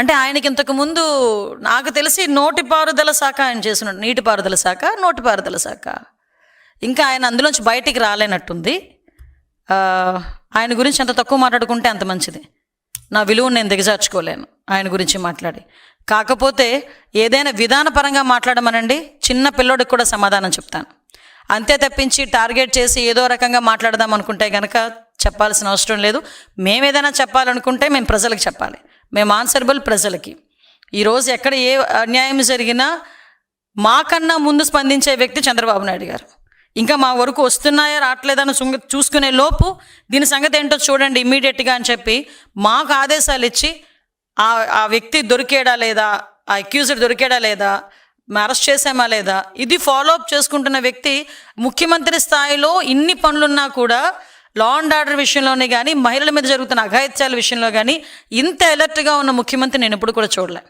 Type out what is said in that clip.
అంటే ఆయనకి ఇంతకుముందు నాకు తెలిసి నోటిపారుదల శాఖ ఆయన చేస్తున్నాడు. నీటిపారుదల శాఖ, నోటిపారుదల శాఖ. ఇంకా ఆయన అందులోంచి బయటికి రాలేనట్టుంది. ఆయన గురించి ఎంత తక్కువ మాట్లాడుకుంటే అంత మంచిది. నా విలువను నేను దిగజార్చుకోలేను ఆయన గురించి మాట్లాడి. కాకపోతే ఏదైనా విధానపరంగా మాట్లాడమనండి, చిన్న పిల్లోడికి కూడా సమాధానం చెప్తాను. అంతే తప్పించి టార్గెట్ చేసి ఏదో రకంగా మాట్లాడదాం అనుకుంటే కనుక చెప్పాల్సిన అవసరం లేదు. మేము ఏదైనా చెప్పాలనుకుంటే మేము ప్రజలకు చెప్పాలి. మేము ఆన్సరబుల్ ప్రజలకి. ఈరోజు ఎక్కడ ఏ అన్యాయం జరిగినా మాకన్నా ముందు స్పందించే వ్యక్తి చంద్రబాబు నాయుడు గారు. ఇంకా మా వరకు వస్తున్నాయా రావట్లేదని చూసుకునే లోపు దీని సంగతి ఏంటో చూడండి ఇమ్మీడియట్గా అని చెప్పి మాకు ఆదేశాలు ఇచ్చి ఆ వ్యక్తి దొరికేడా లేదా, ఆ అక్యూజ్డ్ దొరికేడా లేదా, అరెస్ట్ చేసామా లేదా, ఇది ఫాలో అప్ చేసుకుంటున్న వ్యక్తి ముఖ్యమంత్రి స్థాయిలో ఇన్ని పనులున్నా కూడా లా అండ్ ఆర్డర్ విషయంలోనే కానీ, మహిళల మీద జరుగుతున్న అఘాయిత్యాల విషయంలో కానీ ఇంత అలర్ట్గా ఉన్న ముఖ్యమంత్రి నేను ఎప్పుడు కూడా చూడలే.